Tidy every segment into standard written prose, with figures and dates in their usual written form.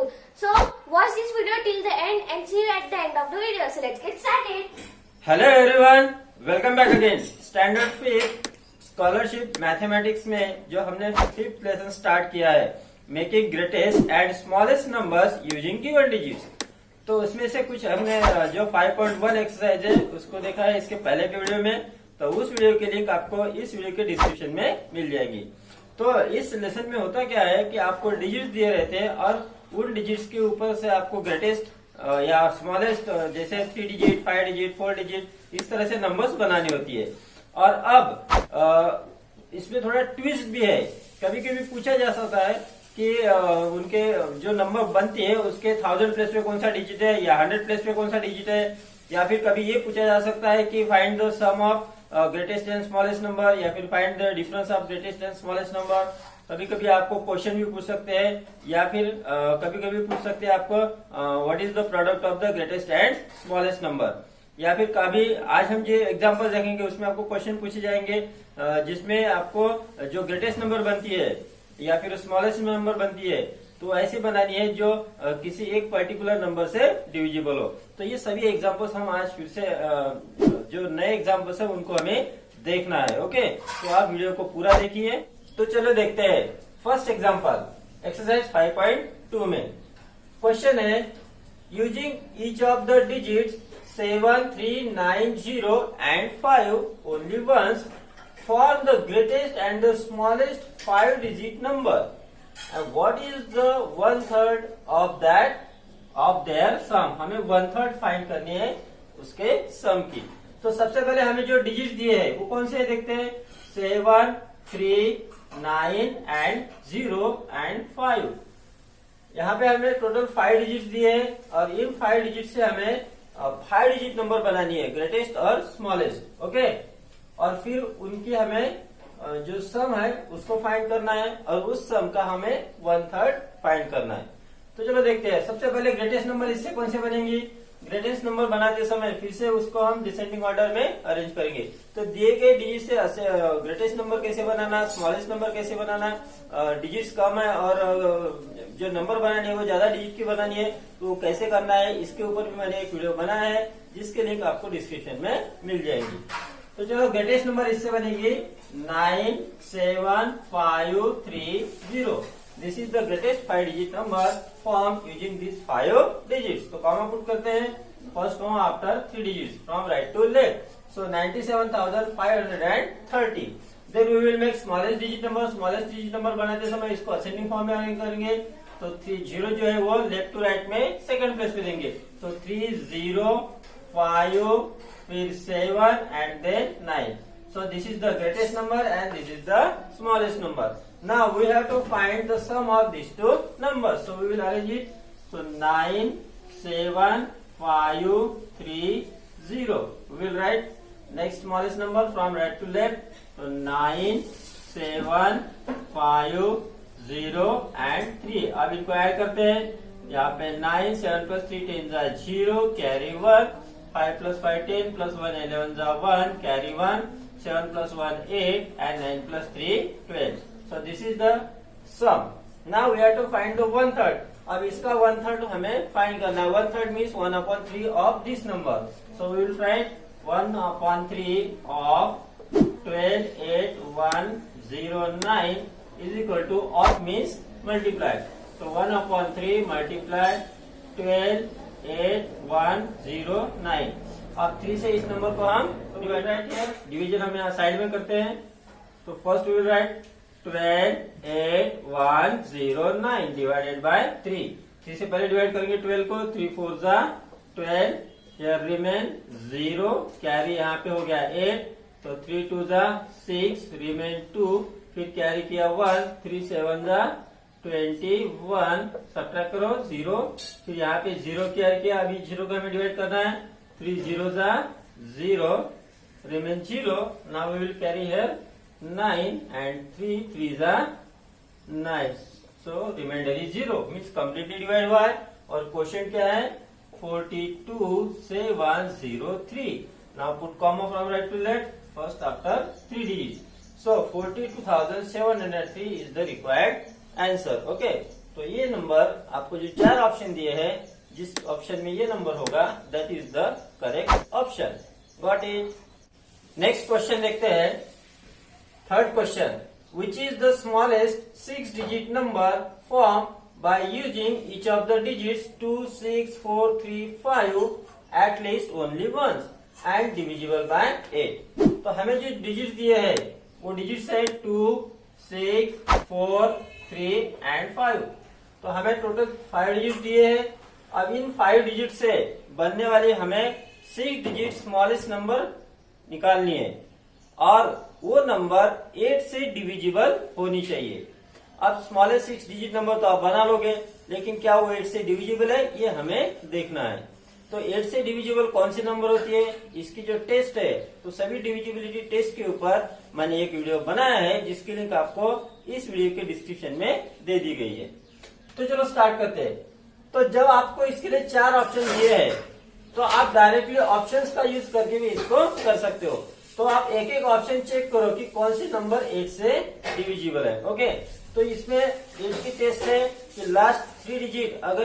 Jaipur. So watch this video till the end and see you at the end of the video. So let's get started. Hello everyone, welcome back again. Standard 5 scholarship mathematics में जो हमने 5th lesson start किया है, making greatest and smallest numbers using given digits. तो उसमें से कुछ हमने जो 5.1 एक्सरसाइज है उसको देखा है इसके पहले के वीडियो में। तो उस वीडियो की लिंक आपको इस वीडियो के डिस्क्रिप्शन में मिल जाएगी। तो इस लेसन में होता क्या है कि आपको डिजिट्स दिए रहते हैं और उन डिजिट्स के ऊपर से आपको ग्रेटेस्ट या स्मॉलेस्ट जैसे 3 डिजिट, 5 डिजिट, 4 डिजिट इस तरह से नंबर्स बनानी होती है। और अब इसमें थोड़ा ट्विस्ट भी है। कभी कभी पूछा जा सकता है कि उनके जो नंबर बनती है उसके 1000 प्लेस पे कौन सा डिजिट है या 100 प्लेस पे कौन सा डिजिट है, या फिर कभी ये पूछा जा सकता है कि find the sum of greatest and smallest number, या फिर find the difference of greatest and smallest number. कभी कभी आपको क्वेश्चन भी पूछ सकते हैं, या फिर कभी कभी पूछ सकते हैं आपको what is the product of the greatest and smallest number. या फिर कभी आज हम जो एग्जांपल देखेंगे उसमें आपको क्वेश्चन पूछे जाएंगे जिसमें आपको जो ग्रेटेस्ट नंबर बनती है या फिर स्मॉलेस्ट नंबर बनती है तो ऐसी बनानी है जो किसी एक पर्टिकुलर नंबर से डिविजिबल हो। तो ये सभी एग्जांपल्स हम आज फिर से जो नए एग्जांपल्स है उनको हमें देखना है। ओके, तो आप वीडियो को पूरा देखिए। तो चलो देखते हैं फर्स्ट एग्जांपल एक्सरसाइज 5.2 में। क्वेश्चन है using each of the digits 7, 3, 9, 0 and 5 only once form the greatest and the smallest 5 digit number, and what is the 1/3 of that of their sum। हमें 1/3 फाइंड करनी है उसके सम की। तो सबसे पहले हमें जो डिजिट दिए हैं वो कौन से देखते हैं, 7, 3, 9 and 0 and 5। यहाँ पे हमें टोटल 5 डिजिट दिए हैं और इन 5 डिजिट से हमें 5 डिजिट नंबर बनानी है, ग्रेटेस्ट और स्मॉलेस्ट। ओके, और फिर उनकी हमें जो सम है उसको फाइंड करना है और उस सम का हमें 1/3 फाइंड करना है। तो चलो देखते हैं। सबसे पहले ग्रेटेस्ट नंबर इससे कौन से बनेंगी। ग्रेटेस्ट नंबर बनाते समय फिर से उसको हम डिसेंडिंग ऑर्डर में अरेंज करेंगे। तो दिए गए डिजिट से ग्रेटेस्ट नंबर कैसे बनाना, स्मॉलेस्ट नंबर कैसे बनाना, डिजिट्स कम है और जो नंबर बनानी है वो ज्यादा डिजिट की बनानी है तो कैसे करना है, इसके ऊपर भी मैंने एक वीडियो बनाया है जिसके लिंक आपको डिस्क्रिप्शन में मिल जाएगी। तो चलो ग्रेटेस्ट नंबर इससे बनेगी 9, 7, 5, 3, 0। This is the greatest 5 digit number form using this 5 digits. तो कॉमा पुट करते हैं first comma after 3 digits from right to left. So 97,530। Then we will make smallest digit number. Smallest digit number बनाते समय इसको ascending form में arrange करेंगे। तो 0 जो है वो लेफ्ट टू राइट में सेकंड प्लेस पे देंगे। तो 3, 0, 5, फिर 7 and then 9। So this is the greatest number and this is the smallest number. Now we have to find the sum of these two numbers. So we will arrange it. So 9, 7, 5, 3, 0. We will write next smallest number from right to left. So 9, 7, 5, 0 and 3. अब इनको add करते हैं। यहाँ पे 9, 7 plus 3 10 is 0, carry 1. 5 plus 5 10 plus 1 11 is 1, carry 1. 7 plus 1 8 and 9 plus 3 12. So this is the sum. Now we have to find the 1/3. अब इसका 1/3 हमें find करना है। 1/3 means 1/3 of this number. So we will write 1/3 of 12 8 1 0 9 is equal to of means multiplied. So 1/3 multiplied 12 8 1 0 9। अब 3 से इस number को हम डिवाइड किया, डिवीजन हम यहाँ साइड में करते हैं। तो first we will write 12 8 1 0 9 divided by 3। 3 से पहले डिवाइड करेंगे 12 को। 3 4 जा 12, हियर रिमेन 0, कैरी यहाँ पे हो गया 8। तो 3 2 जा 6, रिमेन 2, फिर कैरी किया 1, 3 7 जा 21, सब्ट्रैक्ट करो 0, फिर यहाँ पे 0 कैरी किया। अभी 0 को हमें डिवाइड करना है। 3 0 जा 0, remain 0. Now we will carry here 9 and 3 3 जा 9. So remainder is 0 means completely divided by। और क्वेश्चन क्या है 42,703। Now put comma from right to left first after 3 digits. So 42,703 is the required answer. Okay, तो तो ये number आपको जो 4 option दिए हैं, जिस ऑप्शन में ये नंबर होगा that is the correct option. Got it. Next question देखते हैं। Third question, which is the smallest 6 digit number form by using each of the digits 2, 6, 4, 3, 5 at least only once and divisible by 8। तो हमें जो digit दिए हैं वो digits है 2, 6, 4, 3 and 5। तो हमें टोटल 5 डिजिट दिए हैं। अब इन 5 डिजिट से बनने वाली हमें 6 डिजिट स्मॉलेस्ट नंबर निकालनी है और वो नंबर 8 से डिविजिबल होनी चाहिए। अब स्मॉलेस्ट 6 डिजिट नंबर तो आप बना लोगे, लेकिन क्या वो 8 से डिविजिबल है ये हमें देखना है। तो 8 से डिविजिबल कौन सी नंबर होती है, इसकी जो टेस्ट है, तो सभी डिविजिबिलिटी टेस्ट के ऊपर मैंने एक वीडियो बनाया है जिसकी लिंक आपको इस वीडियो के डिस्क्रिप्शन में दे दी गई है। तो चलो स्टार्ट करते हैं। तो जब आपको इसके लिए 4 ऑप्शन दिए हैं तो आप डायरेक्टली ऑप्शंस का यूज करके भी इसको कर सकते हो। तो आप एक एक ऑप्शन चेक करो कि कौन सी नंबर 8 से डिविजिबल है। ओके, तो इसमें 8 की टेस्ट है कि लास्ट 3 डिजिट अगर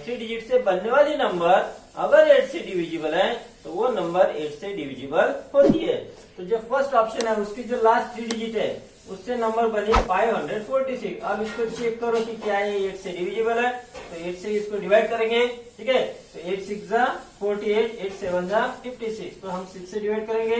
3 डिजिट से बनने वाली नंबर अगर 8 से डिविजिबल है तो वो नंबर 8 से डिविजिबल होती है। तो जो फर्स्ट ऑप्शन है उसकी जो लास्ट 3 डिजिट है उससे नंबर बनी 546। अब इसको चेक करो कि क्या ये 8 से डिविजिबल है। तो 8 से इसको डिवाइड करेंगे, ठीक है। तो 8 6 जा 48, 8 7 जा 56। तो हम 6 से डिवाइड करेंगे,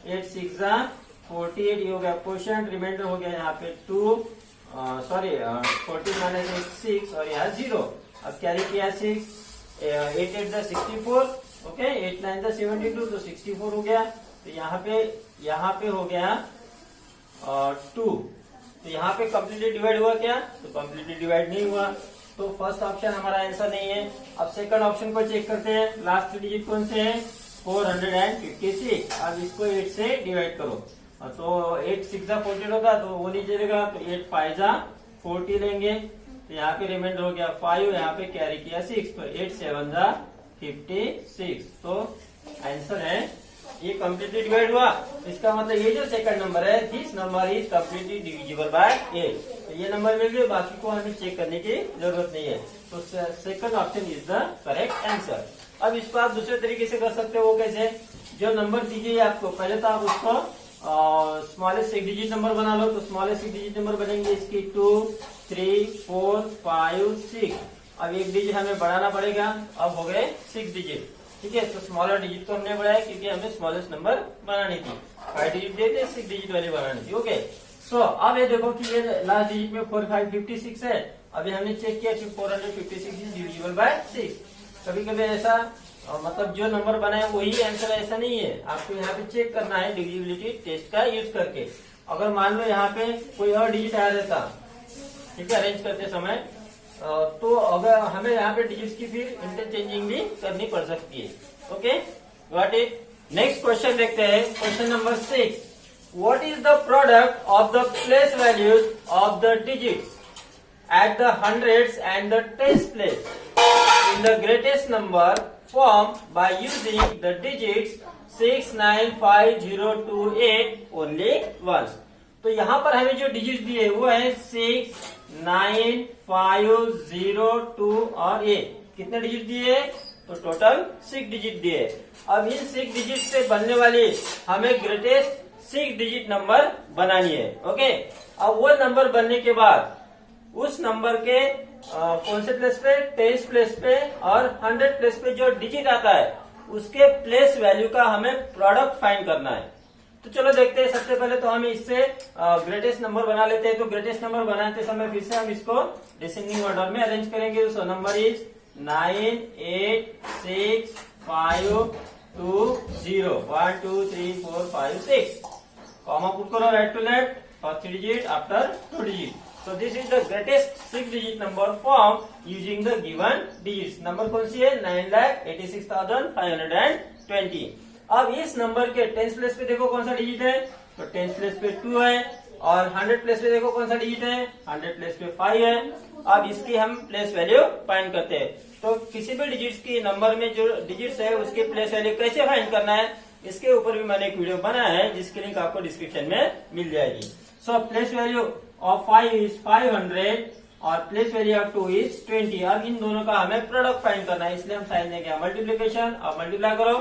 8 6 जा 48, ये हो गया क्वोशिएंट, रिमाइंडर हो गया यहाँ पे 2, 40 माइनस 8 6 और यहाँ 0। अब कैरी किया 6, 8 8 जा 64, ओके, 8 9 जा 72, तो 64 हो गया। तो यहाँ पे हो गया 2। तो यहाँ पे कम्प्लीटली डिवाइड हुआ क्या, तो कम्प्लीटली डिवाइड नहीं हुआ। तो फर्स्ट ऑप्शन हमारा आंसर नहीं है। अब सेकंड ऑप्शन को चेक करते हैं। लास्ट 3 डिजिट कौन से हैं, 456। अब इसको 8 से डिवाइड करो, तो 8 6 जा 48 होगा तो वो नहीं चलेगा, तो 8 5 जा 40 लेंगे। तो यहाँ पे रिमाइंडर हो गया 5, यहाँ पे कैरी किया 6, तो 8 7 जा 56। तो आंसर है ये कम्प्लीटली डिवाइड हुआ। इसका मतलब ये जो सेकंड नंबर है, this number is completely divisible by 8। तो ये नंबर मिल गए, बाकी को हमें चेक करने की जरूरत नहीं है। तो second option is the correct answer. अब इसको आप दूसरे तरीके से कर सकते हो। वो कैसे, जो नंबर दीजिए आपको, पहले तो आप उसको स्मॉलेस्ट 6 डिजिट नंबर बना लो। तो स्मॉलेस्ट 6 डिजिट नंबर बनेंगे इसकी 2, 3, 4, 5, 6। अब एक डिजिट हमें बढ़ाना पड़ेगा, अब हो गए 6 डिजिट, ठीक है। तो स्मॉलर डिजिट को हमने बढ़ाया क्योंकि हमें स्मॉलेस्ट नंबर बनानी थी। 5 डिजिट दे थे, 6 डिजिट वाली बनानी थी। ओके, सो अब ये देखो कि ये लास्ट डिजिट में 4 5 56 है। अभी हमने चेक किया कि 456 इज डिविजिबल बाय 6। कभी कभी ऐसा मतलब जो नंबर बनाए वही आंसर, ऐसा नहीं है। आपको यहाँ पे चेक करना है डिविजिबिलिटी टेस्ट का यूज करके। अगर मान लो यहाँ पे कोई और डिजिट आ रहता, ठीक है, अरेंज करते समय, तो अगर हमें यहाँ पे डिजिट्स की फिर इंटरचेंजिंग भी करनी पड़ सकती है। Okay, got it. Next question देखते हैं। Question number 6, what is the product of the place values of the digits at the hundreds and the tens place in the greatest number form by using the digits 6 9 5 0 2 8 only once. तो यहाँ पर हमें जो digit दिए वो है 6 9 5 0 2 और 8। कितने डिजिट दिए, तो टोटल 6 डिजिट दिए। अब इन 6 डिजिट से बनने वाली हमें ग्रेटेस्ट 6 डिजिट नंबर बनानी है। ओके, अब वो नंबर बनने के बाद उस नंबर के कौन से प्लेस पे, टेंस प्लेस पे और 100 प्लेस पे जो डिजिट आता है उसके प्लेस वैल्यू का हमें प्रोडक्ट फाइंड करना है। तो चलो देखते हैं। सबसे पहले तो हम इससे ग्रेटेस्ट नंबर बना लेते हैं। तो ग्रेटेस्ट नंबर बनाते समय फिर से हम इसको डिसेंडिंग ऑर्डर में अरेंज करेंगे। So number is 9 8 6 5 2 0 1 2 3 4 5 6। Comma put करो right to left, first digit after 2 digit. So this is the greatest 6 digit number formed using the given digits. Number कौन सी है, 9,86,520। अब इस नंबर के टेंस प्लेस पे देखो कौन सा डिजिट है, तो टेंस प्लेस पे 2 है और 100 प्लेस पे देखो कौन सा डिजिट है, 100 प्लेस पे 5 है। अब इसकी हम प्लेस वैल्यू फाइंड करते हैं। तो किसी भी डिजिट्स की नंबर में जो डिजिट्स है उसकी प्लेस वैल्यू कैसे फाइंड करना है, इसके ऊपर भी मैंने एक वीडियो बनाया है जिसकी लिंक आपको डिस्क्रिप्शन में मिल जाएगी। So place value of 5 is 500 और प्लेस वैल्यू ऑफ 2 इज 20। अब इन दोनों का हमें प्रोडक्ट फाइंड करना है, इसलिए हम साइन देंगे मल्टीप्लीकेशन। अब मल्टीप्लाई करो,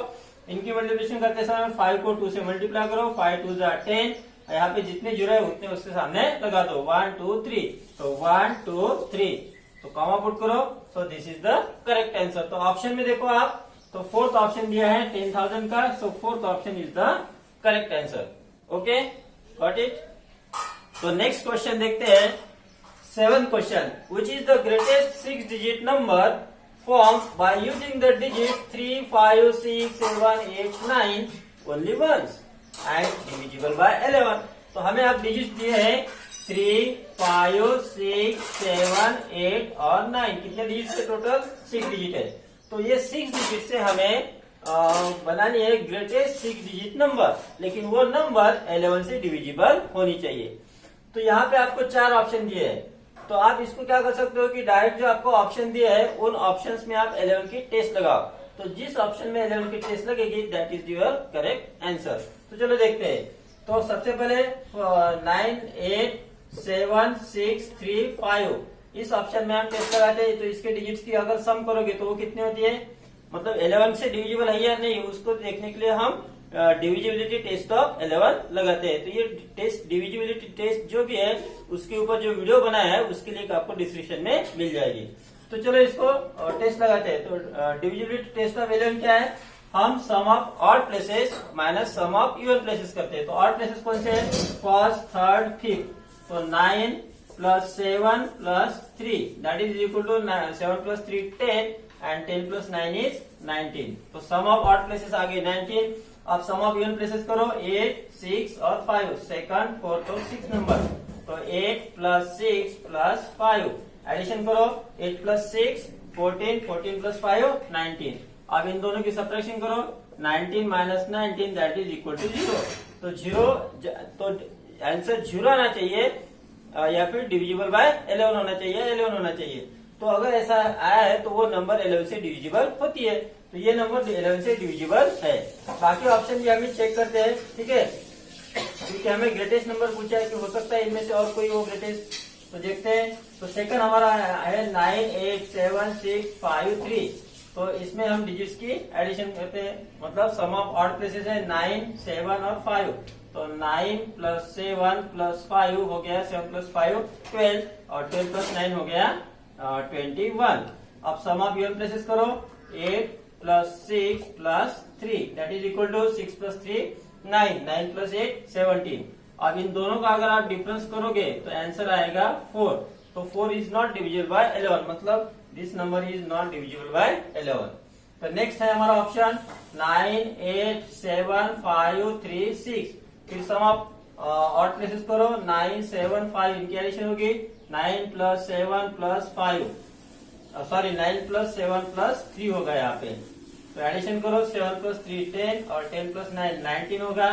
इनकी मल्टीप्लिकेशन करते समय 5 को 2 से मल्टीप्लाई करो, 5 2 10। यहाँ पे जितने जुड़े उतने उसके सामने लगा दो, 1 2 3, तो 1 2 3, तो कॉमा पुट करो। So this is the correct answer. तो ऑप्शन में देखो आप, तो फोर्थ ऑप्शन दिया है 10,000 का, so fourth option is the correct answer. Okay, got it. तो नेक्स्ट क्वेश्चन देखते हैं, 7th question, which is the greatest 6 digit number formed by using the digits 3, 5, 6, 7, 8, 9 only once and divisible by 11। तो हमें अब digit दिए हैं 3, 5, 6, 7, 8 और 9। कितने डिजिट है टोटल? 6 डिजिट है। तो ये 6 डिजिट से हमें बनानी है ग्रेटेस्ट 6 डिजिट नंबर, लेकिन वो नंबर 11 से डिविजिबल होनी चाहिए। तो यहाँ पे आपको 4 ऑप्शन दिए हैं, तो आप इसको क्या कर सकते हो कि डायरेक्ट जो आपको ऑप्शन दिया है उन ऑप्शंस में आप 11 की टेस्ट लगाओ। तो जिस ऑप्शन में 11 की टेस्ट लगेगी that is your correct answer. तो चलो देखते हैं। तो सबसे पहले 9, 8, 7, 6, 3, 5 इस ऑप्शन में हम टेस्ट लगाते हैं। तो इसके डिजिट्स की अगर सम करोगे तो वो कितनी होती है, मतलब 11 से डिविजिबल है या नहीं, उसको देखने के लिए हम डिविजिबिलिटी टेस्ट ऑफ 11 लगाते हैं। तो ये टेस्ट डिविजिबिलिटी टेस्ट जो भी है उसके ऊपर जो वीडियो बनाया है उसके लिंक आपको डिस्क्रिप्शन में मिल जाएगी। तो चलो इसको टेस्ट लगाते हैं। तो डिविजिबिलिटी टेस्ट ऑफ 11 क्या है, हम sum of odd places minus sum of even places करते हैं। तो ऑड प्लेसेस कौन से हैं, फर्स्ट, थर्ड, फिफ्थ। तो 9 plus 7 plus 3 that is equal to 7 plus 3 10 and 10 plus 9 is 19। तो सम ऑफ ऑड प्लेसेस आ गए 19। अब सम ऑफ इवन प्लेसेस करो, 8, 6 और 5, सेकंड, फोर्थ और 6 नंबर। तो 8 प्लस 6 प्लस 5, एडिशन करो, 8 प्लस 6 14, 14 प्लस 5 19। अब इन दोनों की सब्ट्रैक्शन करो, 19 minus 19 that is equal to 0। तो 0, तो आंसर 0 आना चाहिए या फिर डिविजिबल बाय 11 होना चाहिए, 11 होना चाहिए। तो अगर ऐसा आया है तो वो नंबर 11 से डिविजिबल होती है। तो ये नंबर 11 से डिविजिबल है। बाकी ऑप्शन भी हम चेक करते हैं, ठीक है, क्योंकि हमें ग्रेटेस्ट नंबर पूछा है कि हो सकता है इनमें से और कोई हो ग्रेटेस्ट। तो देखते हैं। तो सेकंड हमारा है 9, 8, 7, 6, 5, 3। तो इसमें हम डिजिट्स की एडिशन करते हैं, मतलब सम ऑफ ऑड प्लेसेस है 9, 7 और 5। तो 9 प्लस 7 प्लस 5 हो गया 7 प्लस 5 12 और 12 प्लस 9 हो गया 21। अब सम ऑफ इवन प्लेसेस करो, 8 plus 6 plus 3 that is equal to 6 plus 3 9, 9 plus 8 17। अब इन दोनों का अगर आप डिफरेंस करोगे तो आंसर आएगा 4। तो 4 इज नॉट डिविजिबल बाय 11, मतलब this number is not divisible by 11। तो नेक्स्ट है हमारा ऑप्शन 9, 8, 7, 5, 3, 6। फिर सम ऑफ ऑड प्लेसेस करो, 9, 7, 5 इनकी एडिशन होगी, 9 plus 7 plus 5, sorry 9 plus 7 plus 3 होगा यहाँ पे। तो एडिशन करो, 7 प्लस 3 10 और 10 प्लस 9 19 होगा।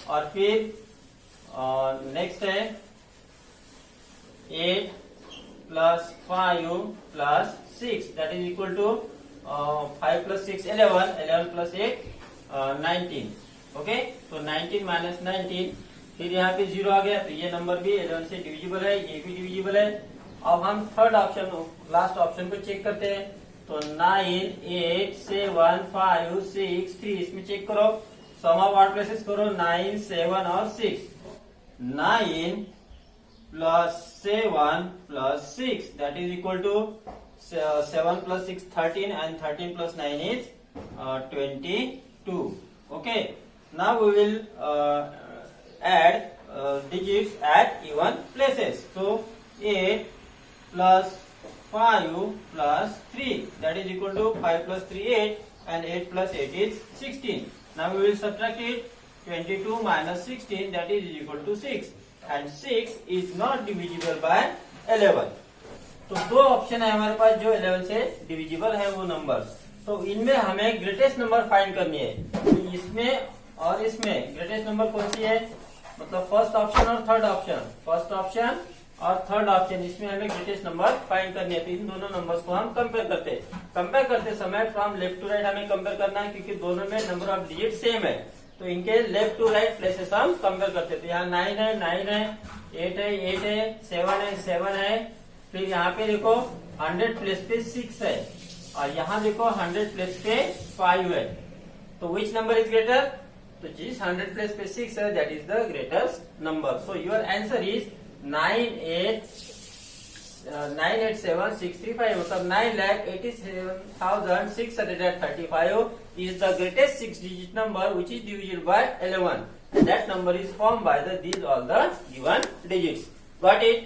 और फिर नेक्स्ट है 8 plus 5 plus 6 that is equal to 5 plus 6 11, 11 plus 8 19। Okay, तो 19 माइनस 19, फिर यहाँ पे 0 आ गया। तो ये नंबर भी 11 से डिविजिबल है, ये भी डिविजिबल है। अब हम थर्ड ऑप्शन, लास्ट ऑप्शन को चेक करते हैं। तो 9, 8, 7, 5, 6, 3 इसमें चेक करो, सम ऑफ ऑड प्लेसेस करो, 9, 7 और 6। 9 plus 7 plus 6 that is equal to 7 plus 6 13 and 13 plus 9 is 22। Okay, now we will add digits at even places. So 8 plus 5 plus 3 that is equal to 5 plus 3 8 and 8 plus 8 is 16. Now we will subtract it. 22 minus 16 that is equal to 6 and 6 is not divisible by 11. तो दो option है हमारे पास जो 11 से divisible है वो numbers. तो इनमें हमें ग्रेटेस्ट नंबर फाइंड करनी है। तो इसमें और इसमें ग्रेटेस्ट नंबर कौन सी है, मतलब फर्स्ट ऑप्शन और थर्ड ऑप्शन, फर्स्ट ऑप्शन और थर्ड ऑप्शन, इसमें हमें ग्रेटेस्ट नंबर फाइंड करनी है। तो इन दोनों नंबर्स को हम कंपेयर करते हैं। कंपेयर करते समय फ्रॉम लेफ्ट टू राइट हमें कंपेयर करना है, क्योंकि दोनों में नंबर ऑफ डिजिट सेम है। तो इनके लेफ्ट टू राइट प्लेसेस हम कंपेयर करते थे। यहाँ 9 है 9 है, 8 है 8 है, 7 है 7 है, फिर यहाँ पे देखो 100 प्लेस पे 6 है और यहाँ देखो 100 प्लेस पे 5 है, तो विच नंबर इज ग्रेटर? तो जिस 100 प्लेस पे 6 है that is the greatest number. So your answer is 98765 मतलब 9,87,635 is the greatest 6-digit number which is divisible by 11, and that number is formed by these all the given digits. Got it?